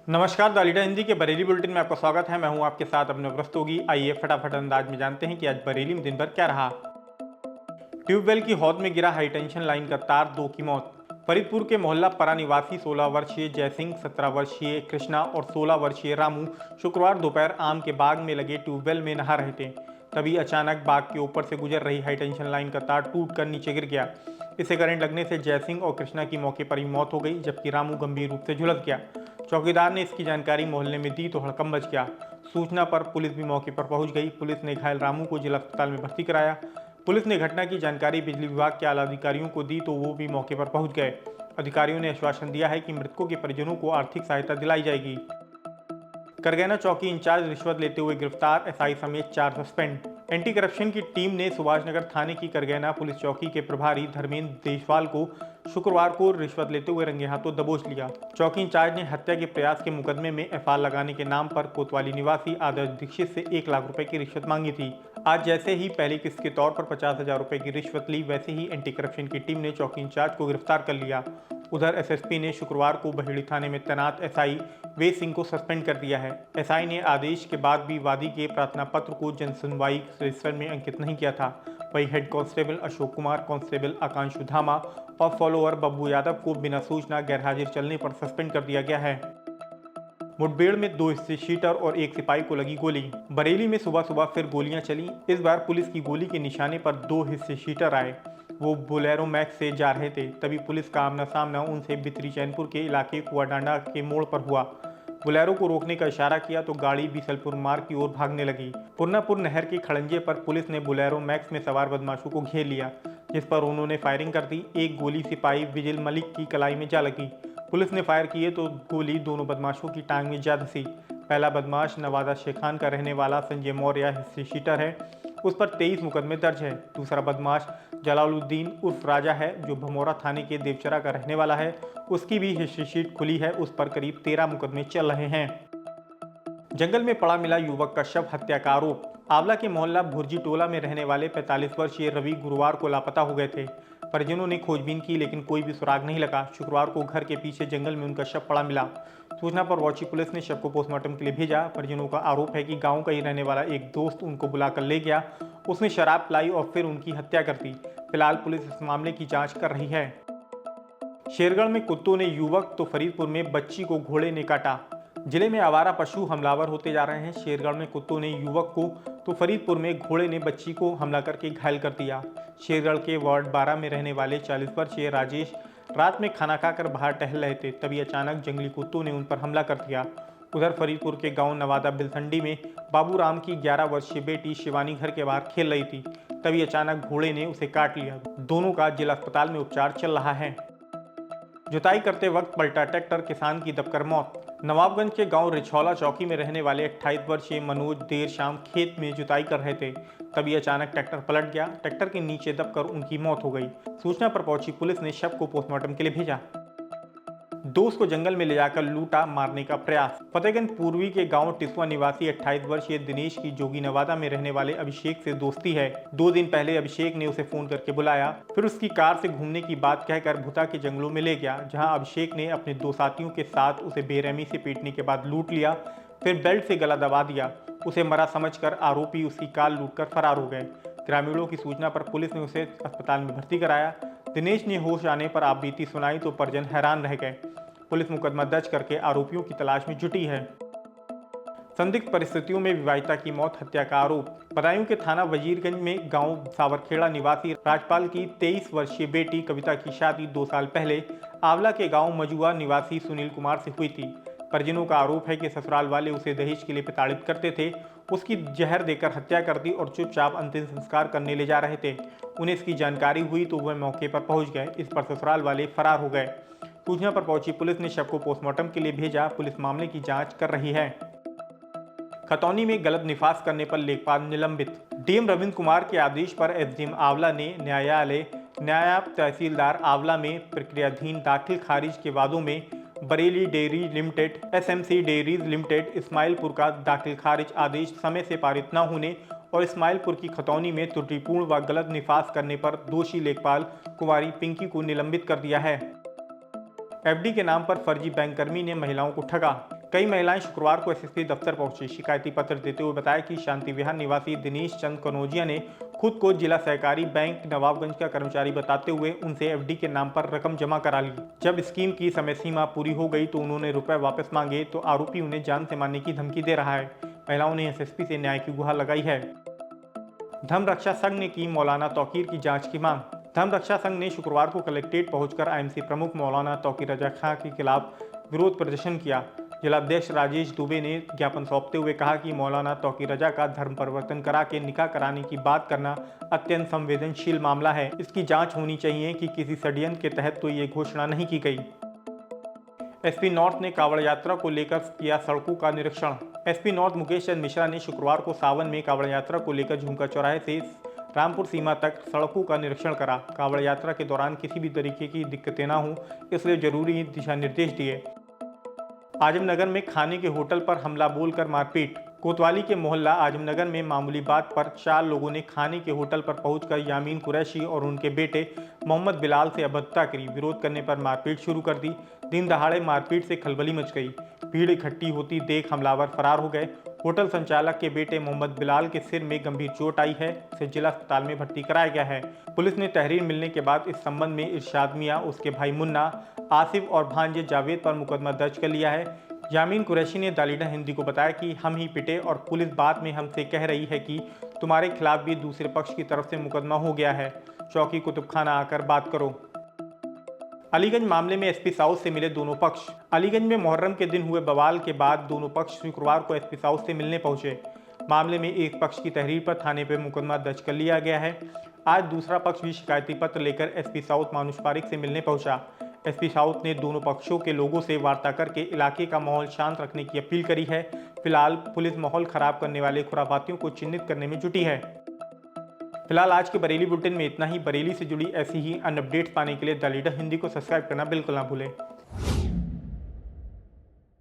नमस्कार, the leader Hindi के Bareilly bulletin में आपका स्वागत है। मैं हूं आपके साथ अपने प्रस्तोगी। आइए फटाफट अंदाज में जानते हैं कि आज बरेली में दिन भर क्या रहा। ट्यूबवेल की हौद में गिरा हाई टेंशन लाइन का तार, 2 की मौत। फरीदपुर के मोहल्ला परा निवासी 16 वर्षीय जयसिंह, 17 वर्षीय कृष्णा और 16 वर्षीय रामू शुक्रवार दोपहर आम के बाग में लगे ट्यूबवेल में नहा रहे थे। तभी अचानक बाग के ऊपर से गुजर रही हाई टेंशन लाइन का तार टूटकर नीचे गिर गया। इससे करंट लगने से जयसिंह और कृष्णा की मौके पर ही मौत हो गई, जबकि रामू गंभीर रूप से झुलस गया। चौकीदार ने इसकी जानकारी मोहल्ले में दी तो हड़कंप मच गया। सूचना पर पुलिस भी मौके पर पहुंच गई। पुलिस ने घायल रामू को जिला अस्पताल में भर्ती कराया। पुलिस ने घटना की जानकारी बिजली विभाग के आला अधिकारियों को दी तो वो भी मौके पर पहुंच गए। अधिकारियों ने आश्वासन दिया है कि मृतकों के परिजनों को आर्थिक सहायता दिलाई जाएगी। करगैना चौकी इंचार्ज रिश्वत लेते हुए गिरफ्तार, एसआई समेत 4 सस्पेंड। एंटी करप्शन की टीम ने सुभाषनगर थाने की करगैना पुलिस चौकी के प्रभारी धर्मेंद्र देशवाल को शुक्रवार को रिश्वत लेते हुए रंगे हाथों दबोच लिया। चौकी इंचार्ज ने हत्या के प्रयास के मुकदमे में एफआईआर लगाने के नाम पर कोतवाली निवासी आदर्श दीक्षित से 1 लाख रुपए की रिश्वत मांगी थी। आज जैसे ही पहली किस्त के तौर पर 50,000 रुपए की रिश्वत ली, वैसे ही एंटी करप्शन की टीम ने चौकी इंचार्ज को गिरफ्तार कर लिया। उधर एसएसपी ने शुक्रवार को बहेड़ी थाने में तैनात एसआई वेद सिंह को सस्पेंड कर दिया है। एसआई ने आदेश के बाद भी वादी के प्रार्थना पत्र को जनसुनवाई रजिस्टर में अंकित नहीं किया था। वहीं head constable Ashok Kumar, constable Akanshu Dhama और फॉलोअर बब्बू यादव को बिना सूचना गैरहाजिर चलने पर सस्पेंड कर दिया गया है। मुठभेड़ में 2 शीटर और 1 सिपाही को लगी गोली। बरेली में सुबह सुबह फिर गोलियां चली। इस बार पुलिस की गोली के निशाने पर 2 शीटर आए। वो बोलेरो मैक्स से जा रहे थे, तभी पुलिस का आमना सामना उनसे बितरी चैनपुर के इलाके कुआडांडा के मोड़ पर हुआ। बोलेरो को रोकने का इशारा किया तो गाड़ी बीसलपुर मार्ग की ओर भागने लगी। पुरनापुर नहर के खड़ंजे पर पुलिस ने बोलेरो मैक्स में सवार बदमाशों को घेर लिया, जिस पर उन्होंने फायरिंग कर दी। एक गोली सिपाही विजिल मलिक की कलाई में जा लगी। पुलिस ने फायर किए तो गोली दोनों बदमाशों की टांग में जा धंसी। पहला बदमाश नवादा शेखान का रहने वाला संजय मौर्य हिस्से शीटर है, उस पर 23 मुकदमे दर्ज है। दूसरा बदमाश जलालुद्दीन उर्फ राजा है, जो भमोरा थाने के देवचरा का रहने वाला है। उसकी भी हिस्ट्री शीट खुली है, उस पर करीब 13 मुकदमे चल रहे हैं। जंगल में पड़ा मिला युवक का शव, हत्या का आरोप। आंवला के मोहल्ला भुर्जी टोला में रहने वाले 45 वर्षीय रवि गुरुवार को लापता हो गए थे। परिजनों ने खोजबीन की लेकिन कोई भी सुराग नहीं लगा। शुक्रवार को घर के पीछे जंगल में उनका शव पड़ा मिला। सूचना पर पहुंची पुलिस ने शव को पोस्टमार्टम के लिए भेजा। परिजनों का आरोप है कि गांव का ही रहने वाला एक दोस्त उनको बुलाकर ले गया। उसने शराब पिलाई और फिर उनकी हत्या कर दी। फिलहाल पुलिस इस मामले की जांच कर रही है। शेरगढ़ में कुत्तों ने युवक तो फरीदपुर में बच्ची को घोड़े ने काटा। जिले में आवारा पशु हमलावर होते जा रहे हैं। शेरगढ़ में कुत्तों ने युवक को तो फरीदपुर में घोड़े ने बच्ची को हमला करके घायल कर दिया। शेरगढ़ के वार्ड 12 में रहने वाले 40 वर्षीय राजेश रात में खाना खाकर बाहर टहल रहे थे, तभी अचानक जंगली कुत्तों ने उन पर हमला कर दिया। उधर फरीदपुर के गांव नवादा बिलसंडी में बाबूराम की 11 वर्षीय बेटी शिवानी घर के बाहर खेल रही थी, तभी अचानक घोड़े ने उसे काट लिया। दोनों का जिला अस्पताल में उपचार चल रहा है। जुताई करते वक्त पलटा ट्रैक्टर, किसान की दबकर मौत। नवाबगंज के गांव रिछौला चौकी में रहने वाले 28 वर्षीय मनोज देर शाम खेत में जुताई कर रहे थे, तभी अचानक ट्रैक्टर पलट गया। ट्रैक्टर के नीचे दबकर उनकी मौत हो गई। सूचना पर पहुंची पुलिस ने शव को पोस्टमार्टम के लिए भेजा। दोस्त को जंगल में ले जाकर लूटा, मारने का प्रयास। फतेहगंज पूर्वी के गांव टिसवा निवासी 28 वर्षीय दिनेश की जोगी नवादा में रहने वाले अभिषेक से दोस्ती है। 2 दिन पहले अभिषेक ने उसे फोन करके बुलाया, फिर उसकी कार से घूमने की बात कहकर भुता के जंगलों में ले गया, जहां अभिषेक ने अपने 2 साथियों के साथ उसे बेरहमी से पीटने के बाद लूट लिया। फिर बेल्ट से गला दबा दिया। उसे मरा समझकर आरोपी उसकी कार लूटकर फरार हो गए। ग्रामीणों की सूचना पर पुलिस ने उसे अस्पताल में भर्ती कराया। दिनेश ने होश आने पर आपबीती सुनाई तो परिजन हैरान रह गए। पुलिस मुकदमा दर्ज करके आरोपियों की तलाश में जुटी है। संदिग्ध परिस्थितियों में विवाहिता की मौत, हत्या का आरोप। बदायूं के थाना वजीरगंज में गांव सावरखेड़ा निवासी राजपाल की 23 वर्षीय बेटी कविता की शादी 2 साल पहले आंवला के गांव मजुआ निवासी सुनील कुमार से हुई थी। परिजनों का आरोप है कि ससुराल वाले उसे दहेज के लिए प्रताड़ित करते थे। उसकी जहर देकर हत्या कर दी और चुपचाप अंतिम संस्कार करने ले जा रहे थे। उन्हें इसकी जानकारी हुई तो वह मौके पर पहुंच गए। इस पर ससुराल वाले फरार हो गए। सूचना पर पहुंची पुलिस ने शव को पोस्टमार्टम के लिए भेजा। पुलिस मामले की जांच कर रही है। खतौनी में गलत निफास करने पर लेखपाल निलंबित। डीएम रविंद्र कुमार के आदेश पर एसडीएम आंवला ने नायब तहसीलदार आंवला में प्रक्रियाधीन दाखिल खारिज के वादों में Bareilly dairy limited, SMC dairies limited, Ismailpur का दाखिल खारिज आदेश समय से पारित न होने और इस्माइलपुर की खतौनी में त्रुटिपूर्ण व गलत निफास करने पर दोषी लेखपाल कुमारी पिंकी को निलंबित कर दिया है। एफडी के नाम पर फर्जी बैंककर्मी ने महिलाओं को ठगा। कई महिलाएं शुक्रवार को एसएसपी दफ्तर पहुंची। शिकायती पत्र देते हुए बताया कि शांति विहार निवासी दिनेश चंद कनौजिया ने खुद को जिला सहकारी बैंक नवाबगंज का कर्मचारी बताते हुए उनसे एफडी के नाम पर रकम जमा करा ली। जब स्कीम की समय सीमा पूरी हो गई तो उन्होंने रुपए वापस मांगे तो आरोपी उन्हें जान से मारने की धमकी दे रहा है। महिलाओं ने एसएसपी से न्याय की गुहार लगाई है। धर्म रक्षा संघ ने की मौलाना तौकीर की जांच की मांग। धर्म रक्षा संघ ने शुक्रवार को कलेक्ट्रेट पहुंचकर आईएमसी प्रमुख मौलाना तौकीर रजा खां के खिलाफ विरोध प्रदर्शन किया। जिलाध्यक्ष राजेश दुबे ने ज्ञापन सौंपते हुए कहा कि मौलाना तौकीर रजा का धर्म परिवर्तन करा के निकाह कराने की बात करना अत्यंत संवेदनशील मामला है। इसकी जांच होनी चाहिए कि किसी षड्यंत्र के तहत तो ये घोषणा नहीं की गई। एसपी नॉर्थ ने कांवड़ यात्रा को लेकर किया सड़कों का निरीक्षण। एसपी नॉर्थ मुकेश चंद मिश्रा ने शुक्रवार को सावन में कांवड़ यात्रा को लेकर झुमका चौराहे से रामपुर सीमा तक सड़कों का निरीक्षण करा। कांवड़ यात्रा के दौरान किसी भी तरीके की दिक्कतें न हो, इसलिए जरूरी दिशा निर्देश दिए। आजमनगर में खाने के होटल पर हमला बोलकर मारपीट। कोतवाली के मोहल्ला आजमनगर में मामूली बात पर 4 लोगों ने खाने के होटल पर पहुंचकर यामीन कुरैशी और उनके बेटे मोहम्मद बिलाल से अभद्रता करी। विरोध करने पर मारपीट शुरू कर दी। दिन दहाड़े मारपीट से खलबली मच गई। भीड़ इकट्ठी होती देख हमलावर फरार हो गए। होटल संचालक के बेटे मोहम्मद बिलाल के सिर में गंभीर चोट आई है। उसे जिला अस्पताल में भर्ती कराया गया है। पुलिस ने तहरीर मिलने के बाद इस संबंध में इरशाद मियां, उसके भाई मुन्ना, आसिफ और भांजे जावेद पर मुकदमा दर्ज कर लिया है। यामीन कुरैशी ने दालिडा हिंदी को बताया कि हम ही पिटे और पुलिस बाद में हमसे कह रही है कि तुम्हारे खिलाफ भी दूसरे पक्ष की तरफ से मुकदमा हो गया है। चौकी कुतुबखाना आकर बात करो। अलीगंज मामले में एसपी साउथ से मिले दोनों पक्ष। अलीगंज में मुहर्रम के दिन हुए बवाल के बाद दोनों पक्ष शुक्रवार को एसपी साउथ से मिलने पहुंचे। मामले में एक पक्ष की तहरीर पर थाने पर मुकदमा दर्ज कर लिया गया है। आज दूसरा पक्ष भी शिकायती पत्र लेकर एसपी साउथ मानुष पारिक से मिलने पहुंचा। एसपी साउथ ने दोनों पक्षों के लोगों से वार्ता करके इलाके का माहौल शांत रखने की अपील करी है। फिलहाल पुलिस माहौल खराब करने वाले खुराफातियों को चिन्हित करने में जुटी है। फिलहाल आज के बरेली बुलेटिन में इतना ही। बरेली से जुड़ी ऐसी ही अन्य अपडेट्स पाने के लिए द लीडर हिंदी को सब्सक्राइब करना बिल्कुल ना भूलें।